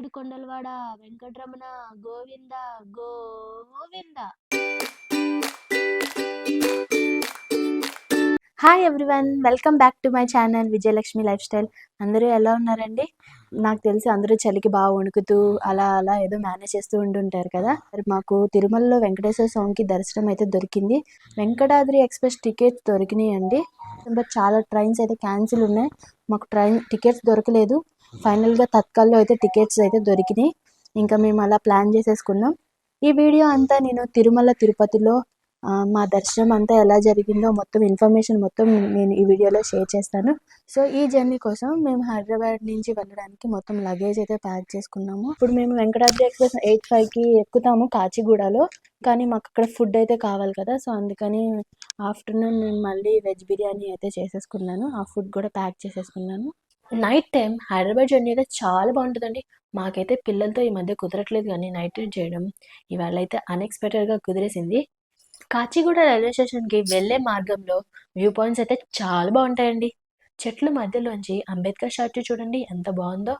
Edukondalavada Venkataramana Govinda Govinda. Hi everyone, welcome back to my channel Vijayalakshmi life style. అందరూ ఎలా ఉన్నారండి? నాకు తెలిసి అందరూ చలికి బాగా వణుకుతూ అలా అలా ఏదో మేనేజ్ చేస్తూ ఉంటుంటారు కదా. మాకు తిరుమలలో వెంకటేశ్వర స్వామికి దర్శనం అయితే దొరికింది. వెంకటాద్రి ఎక్స్ప్రెస్ టికెట్స్ దొరికినాయి అండి. బట్ చాలా ట్రైన్స్ అయితే క్యాన్సిల్ ఉన్నాయి. మాకు ట్రైన్ టికెట్స్ దొరకలేదు. ఫైనల్గా తత్కాల్లో అయితే టికెట్స్ అయితే దొరికినాయి. ఇంకా మేము అలా ప్లాన్ చేసేసుకున్నాం. ఈ వీడియో అంతా నేను తిరుమల తిరుపతిలో మా దర్శనం అంతా ఎలా జరిగిందో మొత్తం ఇన్ఫర్మేషన్ మొత్తం నేను ఈ వీడియోలో షేర్ చేస్తాను. సో ఈ జర్నీ కోసం మేము హైదరాబాద్ నుంచి వెళ్ళడానికి మొత్తం లగేజ్ అయితే ప్యాక్ చేసుకున్నాము. ఇప్పుడు మేము వెంకటాద్రి ఎక్స్ప్రెస్ 8:05కి ఎక్కుతాము కాచిగూడలో. కానీ మాకు అక్కడ ఫుడ్ అయితే కావాలి కదా, సో అందుకని ఆఫ్టర్నూన్ నేను మళ్ళీ వెజ్ బిర్యానీ అయితే చేసేసుకున్నాను. ఆ ఫుడ్ కూడా ప్యాక్ చేసేసుకున్నాను. నైట్ టైం హైదరాబాద్ జర్నీ అయితే చాలా బాగుంటుందండి. మాకైతే పిల్లలతో ఈ మధ్య కుదరట్లేదు, కానీ నైట్ రైడ్ చేయడం ఇవాళ అయితే అన్ఎక్స్పెక్టెడ్గా కుదిరేసింది. కాచిగూడ రైల్వే స్టేషన్కి వెళ్ళే మార్గంలో వ్యూ పాయింట్స్ అయితే చాలా బాగుంటాయండి. చెట్ల మధ్యలోంచి అంబేద్కర్ స్టాచ్యూ చూడండి ఎంత బాగుందో.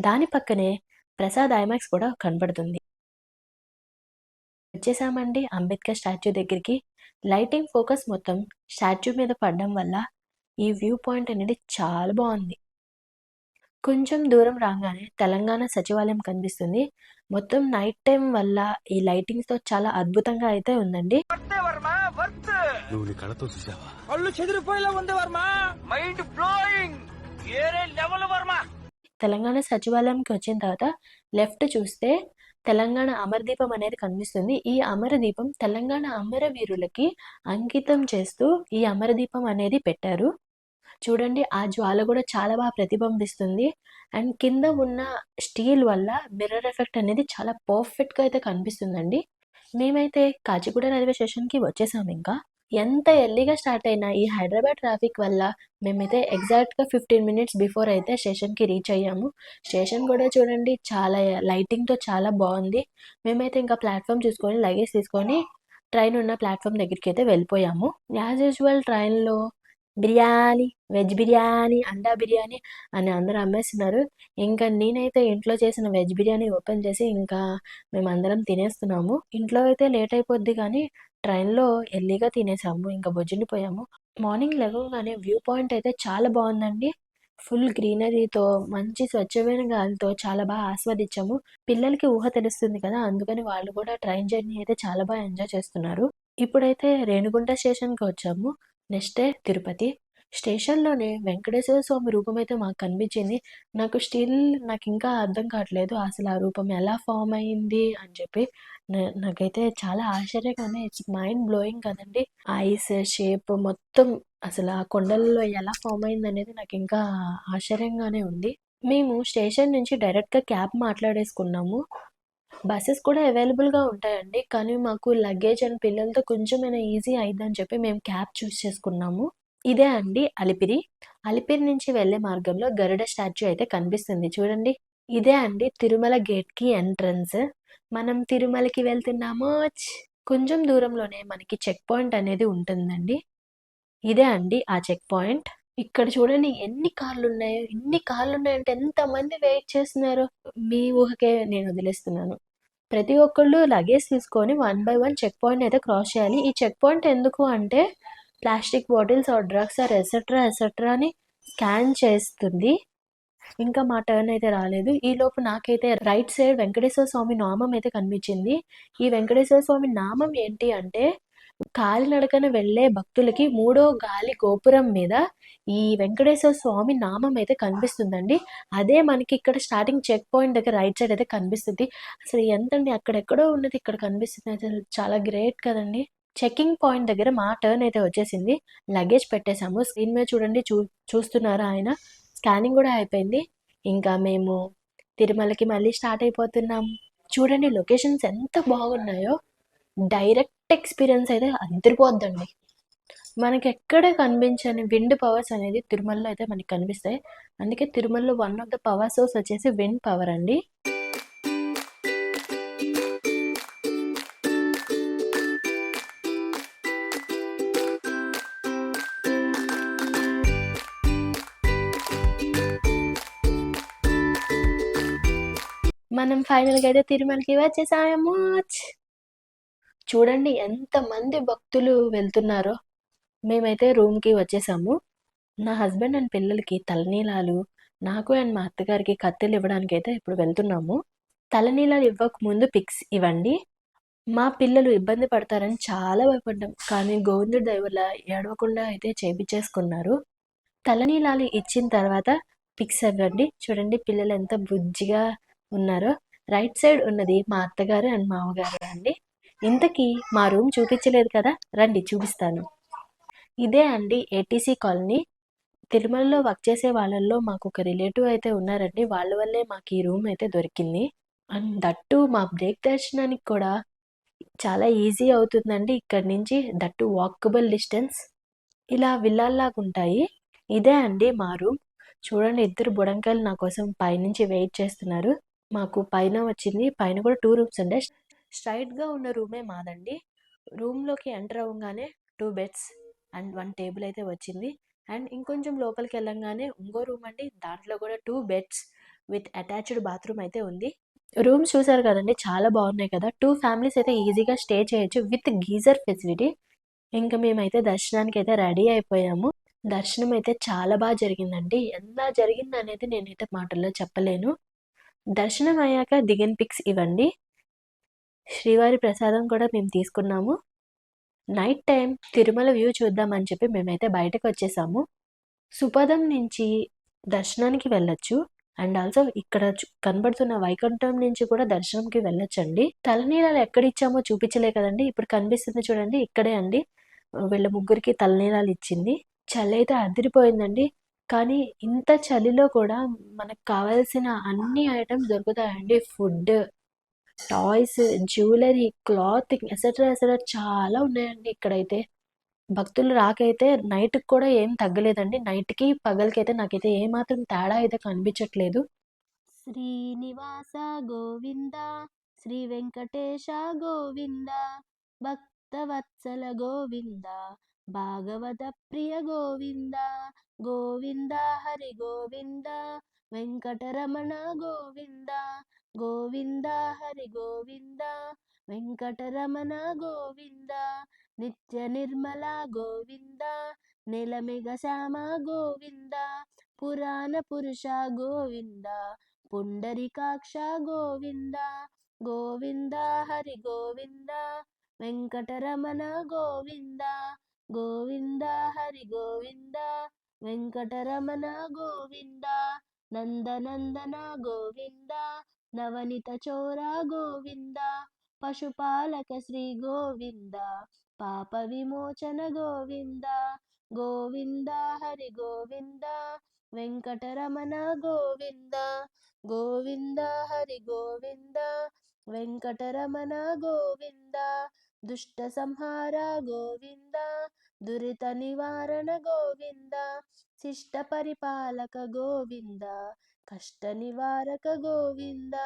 దాని పక్కనే ప్రసాద్ ఐమాక్స్ కూడా కనబడుతుంది. వచ్చేసామండి అంబేద్కర్ స్టాచ్యూ దగ్గరికి. లైటింగ్ ఫోకస్ మొత్తం స్టాచ్యూ మీద పడడం వల్ల ఈ వ్యూ పాయింట్ అనేది చాలా బాగుంది. కొంచెం దూరం రాగానే తెలంగాణ సచివాలయం కనిపిస్తుంది. మొత్తం నైట్ టైం వల్ల ఈ లైటింగ్స్ తో చాలా అద్భుతంగా అయితే ఉందండి. తెలంగాణ సచివాలయంకి వచ్చిన తర్వాత లెఫ్ట్ చూస్తే తెలంగాణ అమరదీపం అనేది కనిపిస్తుంది. ఈ అమరదీపం తెలంగాణ అమరవీరులకి అంకితం చేస్తూ ఈ అమరదీపం అనేది పెట్టారు. చూడండి, ఆ జ్వాల కూడా చాలా బాగా ప్రతిబింబిస్తుంది. అండ్ కింద ఉన్న స్టీల్ వల్ల మిర్రర్ ఎఫెక్ట్ అనేది చాలా పర్ఫెక్ట్గా అయితే కనిపిస్తుందండి. మేమైతే కాచిగూడ రైల్వే స్టేషన్కి వచ్చేసాము. ఇంకా ఎంత ఎర్లీగా స్టార్ట్ అయినా ఈ హైదరాబాద్ ట్రాఫిక్ వల్ల మేమైతే ఎగ్జాక్ట్గా 15 మినిట్స్ బిఫోర్ అయితే స్టేషన్కి రీచ్ అయ్యాము. స్టేషన్ కూడా చూడండి చాలా లైటింగ్తో చాలా బాగుంది. మేమైతే ఇంకా ప్లాట్ఫామ్ చూసుకొని లగేజ్ తీసుకొని ట్రైన్ ఉన్న ప్లాట్ఫామ్ దగ్గరికి అయితే వెళ్ళిపోయాము. యాజ్ యూజువల్ ట్రైన్లో బిర్యానీ, వెజ్ బిర్యానీ, అండా బిర్యానీ అని అందరూ అమ్మేస్తున్నారు. ఇంకా నేనైతే ఇంట్లో చేసిన వెజ్ బిర్యానీ ఓపెన్ చేసి ఇంకా మేమందరం తినేస్తున్నాము. ఇంట్లో అయితే లేట్ అయిపోద్ది, కానీ ట్రైన్లో ఎర్లీగా తినేసాము. ఇంకా బొజ్జుండిపోయాము. మార్నింగ్ లేవగానే వ్యూ పాయింట్ అయితే చాలా బాగుందండి. ఫుల్ గ్రీనరీతో మంచి స్వచ్ఛమైన గాలితో చాలా బాగా ఆస్వాదించాము. పిల్లలకి ఊహ తెలుస్తుంది కదా, అందుకని వాళ్ళు కూడా ట్రైన్ జర్నీ అయితే చాలా బాగా ఎంజాయ్ చేస్తున్నారు. ఇప్పుడైతే రేణిగుంట స్టేషన్కి వచ్చాము. Next day Tirupati. స్టేషన్లోనే వెంకటేశ్వర స్వామి రూపం అయితే మాకు కనిపించింది. నాకు ఇంకా అర్థం కావట్లేదు అసలు ఆ రూపం ఎలా ఫామ్ అయింది అని చెప్పి. నాకైతే చాలా ఆశ్చర్యంగానే, ఇట్స్ మైండ్ బ్లోయింగ్ కదండి. ఐస్ షేప్ మొత్తం అసలు ఆ కొండల్లో ఎలా ఫామ్ అయింది అనేది నాకు ఇంకా ఆశ్చర్యంగానే ఉంది. మేము స్టేషన్ నుంచి డైరెక్ట్గా క్యాబ్ మాట్లాడేసుకున్నాము. బస్సెస్ కూడా అవైలబుల్గా ఉంటాయండి, కానీ మాకు లగేజ్ అండ్ పిల్లలతో కొంచెమైనా ఈజీ అయిద్దని చెప్పి మేము క్యాబ్ చూస్ చేసుకున్నాము. ఇదే అండి అలిపిరి. అలిపిరి నుంచి వెళ్ళే మార్గంలో గరుడ స్టాచ్యూ అయితే కనిపిస్తుంది చూడండి. ఇదే అండి తిరుమల గేట్కి ఎంట్రన్స్. మనం తిరుమలకి వెళ్తున్నాము. కొంచెం దూరంలోనే మనకి చెక్ పాయింట్ అనేది ఉంటుందండి. ఇదే అండి ఆ చెక్ పాయింట్. ఇక్కడ చూడండి ఎన్ని కార్లు ఉన్నాయో. ఇన్ని కార్లు ఉన్నాయంటే ఎంతమంది వెయిట్ చేస్తున్నారు మీ ఊహకే నేను వదిలేస్తున్నాను. ప్రతి ఒక్కళ్ళు లగేజ్ తీసుకొని 1 బై 1 చెక్ పాయింట్ అయితే క్రాస్ చేయాలి. ఈ చెక్ పాయింట్ ఎందుకు అంటే plastic bottles or drugs or etcetera అని స్కాన్ చేస్తుంది. ఇంకా మా టర్న్ అయితే రాలేదు. ఈ లోపు నాకైతే రైట్ సైడ్ వెంకటేశ్వర స్వామి నామం అయితే కనిపించింది. ఈ వెంకటేశ్వర స్వామి నామం ఏంటి అంటే, కాలినడకన వెళ్ళే భక్తులకి 3వ గాలి గోపురం మీద ఈ వెంకటేశ్వర స్వామి నామం అయితే కనిపిస్తుందండి. అదే మనకి ఇక్కడ స్టార్టింగ్ చెక్ పాయింట్ దగ్గర రైట్ సైడ్ అయితే కనిపిస్తుంది. అసలు ఎంతండి, అక్కడెక్కడో ఉన్నది ఇక్కడ కనిపిస్తుంది. అసలు చాలా గ్రేట్ కదండి. చెకింగ్ పాయింట్ దగ్గర మా టర్న్ అయితే వచ్చేసింది. లగేజ్ పెట్టేశాము. స్క్రీన్ మీద చూడండి, చూస్తున్నారా ఆయన. స్కానింగ్ కూడా అయిపోయింది. ఇంకా మేము తిరుమలకి మళ్ళీ స్టార్ట్ అయిపోతున్నాం. చూడండి లొకేషన్స్ ఎంత బాగున్నాయో. డైరెక్ట్ ఎక్స్పీరియన్స్ అయితే అదిరిపోద్దండి. మనకి ఎక్కడ కనిపించని విండ్ పవర్స్ అనేది తిరుమలలో అయితే మనకి కనిపిస్తాయి. అందుకే తిరుమలలో one of the power source వచ్చేసి విండ్ పవర్ అండి. మనం ఫైనల్‌గా అయితే తిరుమలకి వచ్చేసాము. చూడండి ఎంతమంది భక్తులు వెళ్తున్నారో. మేమైతే రూమ్‌కి వచ్చేసాము. నా హస్బెండ్ అండ్ పిల్లలకి తలనీలాలు, నాకు అండ్ మా అత్తగారికి కత్తెలు ఇవ్వడానికైతే ఇప్పుడు వెళ్తున్నాము. తలనీలాలు ఇవ్వకముందు పిక్స్ ఇవ్వండి. మా పిల్లలు ఇబ్బంది పడతారని చాలా భయపడ్డాం. కానీ గోవిందుడి దయ వల్ల ఏడవకుండా అయితే చేపిచ్చేసుకున్నారు. తలనీలాలు ఇచ్చిన తర్వాత పిక్స్ ఇవ్వండి. చూడండి పిల్లలు ఎంత బుజ్జిగా ఉన్నారో. రైట్ సైడ్ ఉన్నది మా అత్తగారు అండ్ మామగారు అండి. ఇంతకీ మా రూమ్ చూపించలేదు కదా, రండి చూపిస్తాను. ఇదే అండి ఏటీసీ కాలనీ. తిరుమలలో వర్క్ చేసే వాళ్ళల్లో మాకు ఒక రిలేటివ్ అయితే ఉన్నారండి. వాళ్ళ వల్లే మాకు ఈ రూమ్ అయితే దొరికింది. అండ్ దట్టు మా బ్రేక్ దర్శనానికి కూడా చాలా ఈజీ అవుతుందండి. ఇక్కడి నుంచి దట్టు వాకబుల్ డిస్టెన్స్. ఇలా విల్లాల్లాగా ఉంటాయి. ఇదే అండి మా రూమ్. చూడండి ఇద్దరు బుడంకాయలు నా కోసం పైనుంచి వెయిట్ చేస్తున్నారు. మాకు పైన వచ్చింది. పైన కూడా 2 రూమ్స్ ఉండే. స్ట్రైట్‌గా ఉన్న రూమే మాదండి. రూమ్‌లోకి ఎంటర్ అవ్వంగానే 2 బెడ్స్ అండ్ 1 టేబుల్ అయితే వచ్చింది. అండ్ ఇంకొంచెం లోపలికి వెళ్ళంగానే ఇంకో రూమ్ అండి. దాంట్లో కూడా 2 బెడ్స్ విత్ అటాచ్డ్ బాత్రూమ్ అయితే ఉంది. రూమ్స్ చూసారు కదండీ! చాలా బాగున్నాయి కదా! 2 ఫ్యామిలీస్ అయితే ఈజీగా స్టే చేయొచ్చు విత్ గీజర్ ఫెసిలిటీ. ఇంక మేమైతే దర్శనానికైతే రెడీ అయిపోయాము. దర్శనం అయితే చాలా జరిగిందండి. ఎలా జరిగిందనేది నేనైతే మాటల్లో చెప్పలేను. దర్శనం అయ్యాక దిగిన పిక్స్ ఇవండి. శ్రీవారి ప్రసాదం కూడా మేము తీసుకున్నాము. నైట్ టైం తిరుమల వ్యూ చూద్దామని చెప్పి మేమైతే బయటకొచ్చేసాము. సుపదం నుంచి దర్శనానికి వెళ్ళొచ్చు. అండ్ ఆల్సో ఇక్కడ కనబడుతున్న వైకుంఠం నుంచి కూడా దర్శనంకి వెళ్ళొచ్చండి. తలనీలాలు ఎక్కడిచ్చామో చూపించలే కదండీ! ఇప్పుడు కనిపిస్తుంది చూడండి ఇక్కడే అండి. వీళ్ళ ముగ్గురికి తలనీలాలు ఇచ్చింది. చలైతే అదిరిపోయిందండి. కానీ ఇంత చలిలో కూడా మనకు కావాల్సిన అన్ని ఐటెమ్స్ దొరుకుతాయండి. Food, toys, jewellery, clothing etcetera etcetera చాలా ఉన్నాయండి ఇక్కడైతే. భక్తులు రాకైతే నైట్‌కి కూడా ఏం తగ్గలేదండి. నైట్‌కి, పగలకైతే నాకైతే ఏమాత్రం తేడా అయితే కనిపించట్లేదు. శ్రీనివాస గోవింద, శ్రీ వెంకటేశ గోవింద, భక్తవత్సల గోవింద, భాగవత ప్రియ గోవింద, గోవింద హరి గోవింద, వెంకటరమణ గోవింద, గోవింద హరి గోవింద, వెంకటరమణ గోవింద, నిత్య నిర్మల గోవింద, నెలమెగ శ్యామ గోవింద, పురాణ పురుష గోవింద, పుండరీకాక్ష గోవింద, గోవింద హరి గోవింద, వెంకటరమణ గోవింద, గోవింద హరి గోవింద, వెంకటరమణ గోవింద, నందనందన గోవింద, నవనిత చోర గోవింద, పశుపాలక శ్రీ గోవింద, పాప విమోచన గోవింద, గోవింద హరి గోవింద, వెంకటరమణ గోవింద, గోవింద హరి గోవింద, వెంకటరమణ గోవింద, దుష్ట సంహార గోవింద, దురిత నివారణ గోవింద, శిష్ట పరిపాలక గోవింద, కష్ట నివారక గోవింద,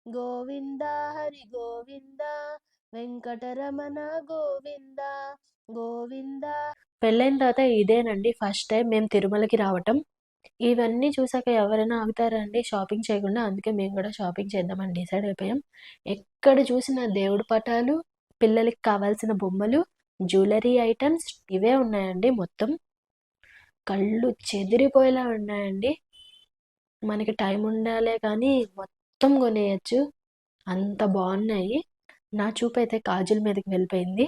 గోవింద హరి గోవింద, వెంకటరమణ గోవింద, గోవింద. పెళ్ళైన తర్వాత ఇదేనండి ఫస్ట్ టైం మేము తిరుమలకి రావటం. ఇవన్నీ చూసాక ఎవరైనా ఆగుతారా అండి షాపింగ్ చేయకుండా? అందుకే మేము కూడా షాపింగ్ చేద్దామని డిసైడ్ అయిపోయాం. ఎక్కడ చూసినా దేవుడి పటాలు, పిల్లలకి కావాల్సిన బొమ్మలు, జ్యువెలరీ ఐటమ్స్ ఇవే ఉన్నాయండి మొత్తం. కళ్ళు చెదిరిపోయేలా ఉన్నాయండి. మనకి టైం ఉండాలే కానీ మొత్తం కొనేయచ్చు. అంత బాగున్నాయి. నా చూపైతే కాజుల మీదకి వెళ్ళిపోయింది.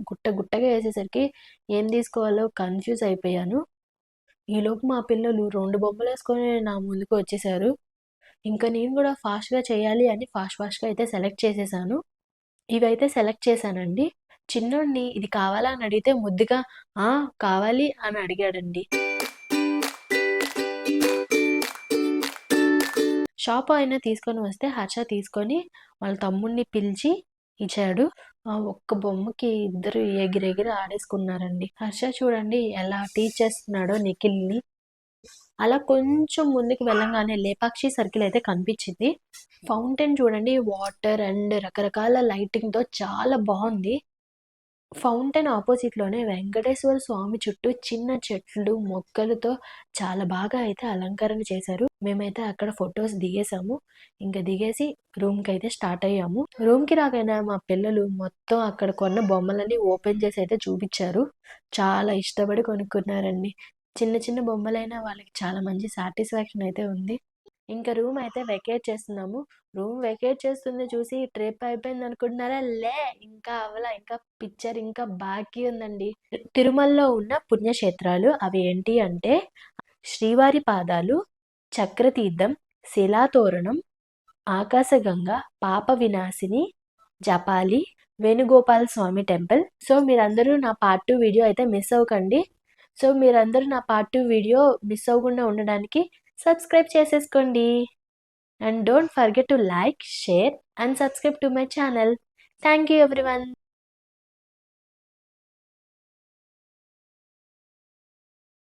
గుట్ట గుట్టగా వేసేసరికి ఏం తీసుకోవాలో కన్ఫ్యూజ్ అయిపోయాను. ఈలోపు మా పిల్లలు 2 బొమ్మలేసుకొని నా ముందుకు వచ్చేసారు. ఇంకా నేను కూడా ఫాస్ట్‌గా చేయాలి అని ఫాస్ట్‌గా అయితే సెలెక్ట్ చేసేసాను. ఇవైతే సెలెక్ట్ చేశానండి. చిన్నోడిని ఇది కావాలా అని అడిగితే ముద్దుగా ఆ! కావాలి అని అడిగాడండి. షాప్ ఆయన తీసుకొని వస్తే హర్ష తీసుకొని వాళ్ళ తమ్ముడిని పిలిచి ఇచ్చాడు. ఆ ఒక్క బొమ్మకి ఇద్దరు ఎగిరెగిరి ఆడేసుకున్నారండి. హర్ష చూడండి ఎలా టీచ్ చేస్తున్నాడో నిఖిల్‌ని. అలా కొంచెం ముందుకు వెళ్ళంగానే లేపాక్షి సర్కిల్ అయితే కనిపించింది. ఫౌంటైన్ చూడండి వాటర్ అండ్ రకరకాల లైటింగ్‌తో చాలా బావుంది. ఫౌంటైన్ ఆపోజిట్‌లోనే వెంకటేశ్వర స్వామి చుట్టూ చిన్న చెట్లు, మొక్కలతో చాలా బాగా అయితే అలంకరణ చేశారు. మేమైతే అక్కడ ఫోటోస్ దిగేసాము. ఇంక దిగేసి రూమ్‌కైతే స్టార్ట్ అయ్యాము. రూమ్‌కి రాగానే మా పిల్లలు మొత్తం అక్కడ కొన్న బొమ్మలన్నీ ఓపెన్ చేసి అయితే చూపిచ్చారు. చాలా ఇష్టపడి కొనుక్కున్నారండి. చిన్న చిన్న బొమ్మలైనా వాళ్ళకి చాలా మంచి సాటిస్ఫాక్షన్ అయితే ఉంది. ఇంక రూమ్ అయితే వెకేట్ చేస్తున్నాము. రూమ్ వెకేట్ చేస్తుంది చూసి ట్రిప్ అయిపోయింది అనుకుంటున్నారా? ఇంకా అవ్వల. ఇంకా పిక్చర్ ఇంకా బాకీ ఉందండి. తిరుమలలో ఉన్న పుణ్యక్షేత్రాలు అవి ఏంటి అంటే శ్రీవారి పాదాలు, చక్రతీర్థం, శిలాతోరణం, ఆకాశగంగ, పాప వినాశిని, జపాలి, వేణుగోపాల స్వామి టెంపుల్. సో మీరందరూ నా పార్ట్ 2 వీడియో అయితే మిస్ అవ్వకండి. సో మీరందరూ నా పార్ట్ 2 వీడియో మిస్ అవ్వకుండా ఉండడానికి సబ్స్క్రైబ్ చేసేసుకోండి. And don't forget to like, share and subscribe to my channel. Thank you everyone.